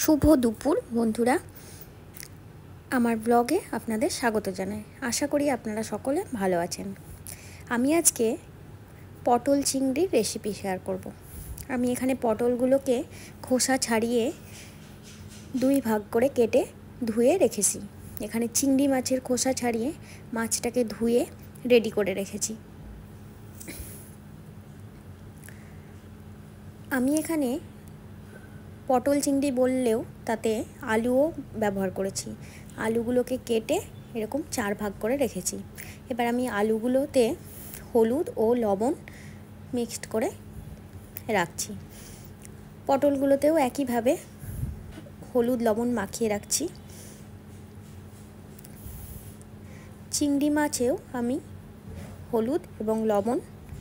শুভ দুপুর বন্ধুরা, আমার ব্লগে আপনাদের স্বাগত জানাই। আশা করি আপনারা সকলে ভালো আছেন। আমি আজকে পটল চিংড়ির রেসিপি শেয়ার করব। আমি এখানে পটলগুলোকে খোসা ছাড়িয়ে দুই ভাগ করে কেটে ধুয়ে রেখেছি। এখানে চিংড়ি মাছের খোসা ছাড়িয়ে মাছটাকে ধুয়ে রেডি করে রেখেছি। আমি এখানে পটল চিংড়ি বললেও তাতে আলুও ব্যবহার করেছি। আলুগুলোকে কেটে এরকম 4 ভাগ করে রেখেছি। এবার আমি আলুগুলোতে হলুদ ও লবণ মিক্সড করে রাখছি। পটলগুলোতেও একইভাবে হলুদ লবণ মাখিয়ে রাখছি। চিংড়ি মাছেও আমি হলুদ এবং লবণ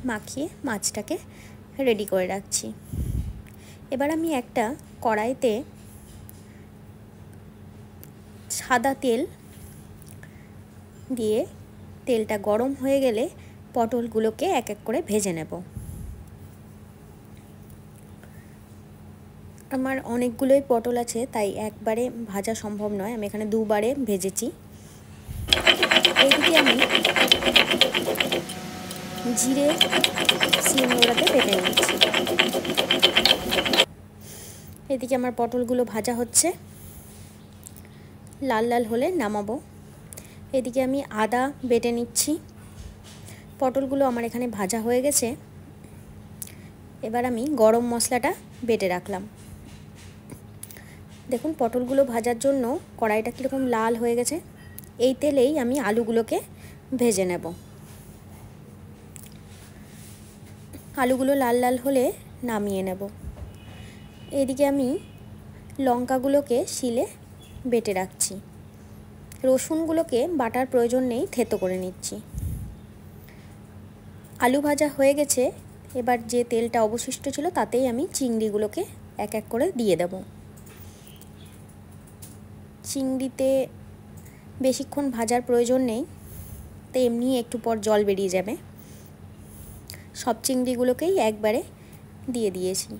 মাখিয়ে মাছটাকে রেডি করে রাখছি। এবার আমি একটা কড়াইতে সাদা তেল দিয়ে তেলটা গরম হয়ে গেলে পটলগুলোকে এক এক করে ভেজে নেব। আমার অনেকগুলোই পটল আছে, তাই একবারে ভাজা সম্ভব নয়। আমি এখানে দুবারে ভেজেছি। এইদিকে আমি জিরে শিলনোড়াতে বেটে নিচ্ছি। এদিকে আমার পটলগুলো ভাজা হচ্ছে, লাল লাল হলে নামাবো। এদিকে আমি আদা বেটে নিচ্ছি। পটলগুলো আমার এখানে ভাজা হয়ে গেছে। এবার আমি গরম মশলাটা বেটে রাখলাম। দেখুন পটলগুলো ভাজার জন্য কড়াইটা কীরকম লাল হয়ে গেছে। এই তেলেই আমি আলুগুলোকে ভেজে নেব। আলুগুলো লাল লাল হলে নামিয়ে নেব। এদিকে আমি লঙ্কাগুলোকে শিলে বেটে রাখছি। রসুনগুলোকে বাটার প্রয়োজন নেই, থেতো করে নিচ্ছি। আলু ভাজা হয়ে গেছে। এবার যে তেলটা অবশিষ্ট ছিল তাতেই আমি চিংড়িগুলোকে এক এক করে দিয়ে দেব। চিংড়িতে বেশিক্ষণ ভাজার প্রয়োজন নেই, তো এমনি একটু পর জল বেরিয়ে যাবে। সব চিংড়িগুলোকেই একবারে দিয়ে দিয়েছি।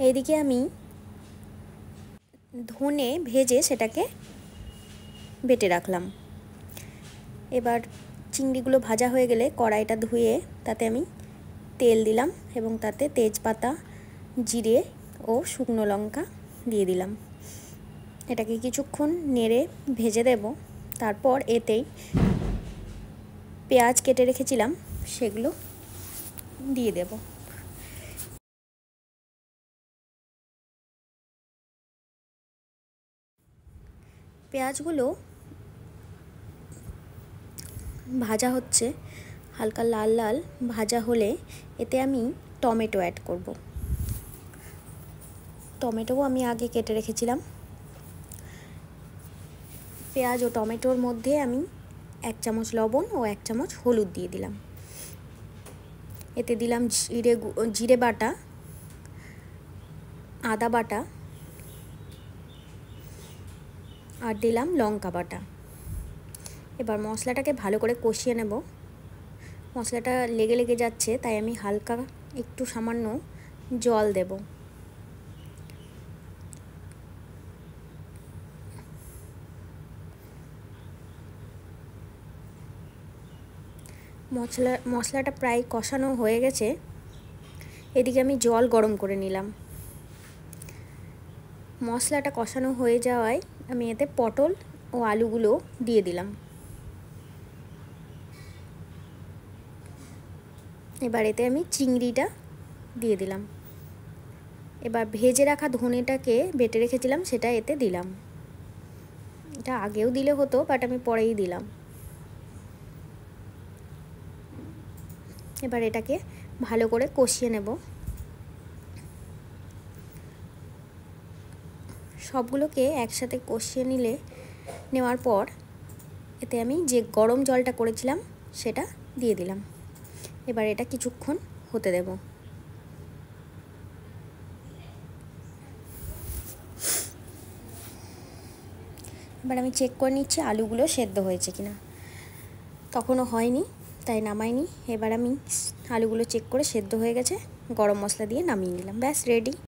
এইদিকে আমি ধনে ভেজে সেটাকে বেটে রাখলাম। এবার চিংড়িগুলো ভাজা হয়ে গেলে কড়াইটা ধুয়ে তাতে আমি তেল দিলাম এবং তাতে তেজপাতা, জিরে ও শুকনো লঙ্কা দিয়ে দিলাম। এটাকে কিছুক্ষণ নেড়ে ভেজে দেব। তারপর এতেই পেঁয়াজ কেটে রেখেছিলাম সেগুলো দিয়ে দেব। পেঁয়াজগুলো ভাজা হচ্ছে, হালকা লাল লাল ভাজা হলে এতে আমি টমেটো অ্যাড করব। টমেটোও আমি আগে কেটে রেখেছিলাম। পেঁয়াজ ও টমেটোর মধ্যে আমি 1 চামচ লবণ ও 1 চামচ হলুদ দিয়ে দিলাম। এতে দিলাম জিরে বাটা, আদা বাটা আর দিলাম লঙ্কা বাটা। এবার মশলাটাকে ভালো করে কষিয়ে নেব। মশলাটা লেগে লেগে যাচ্ছে, তাই আমি হালকা একটু সামান্য জল দেব। মশলাটা প্রায় কষানো হয়ে গেছে। এদিকে আমি জল গরম করে নিলাম। মশলাটা কষানো হয়ে যাওয়ায় আমি এতে পটল ও আলুগুলো দিয়ে দিলাম। এবার এতে আমি চিংড়িটা দিয়ে দিলাম। এবার ভেজে রাখা ধনেটাকে বেটে রেখেছিলাম সেটা এতে দিলাম। এটা আগেও দিলে হতো, বাট আমি পরেই দিলাম। এবার এটাকে ভালো করে কষিয়ে নেব। সবগুলোকে একসাথে কষিয়ে নেওয়ার পর এতে আমি যে গরম জলটা করেছিলাম সেটা দিয়ে দিলাম। এবার এটা কিছুক্ষণ হতে দেব। এবার আমি চেক করে নিচ্ছি আলুগুলো সেদ্ধ হয়েছে কিনা। তখনও হয়নি, তাই নামাইনি। এবার আমি আলুগুলো চেক করে সেদ্ধ হয়ে গেছে, গরম মশলা দিয়ে নামিয়ে নিলাম, ব্যাস রেডি।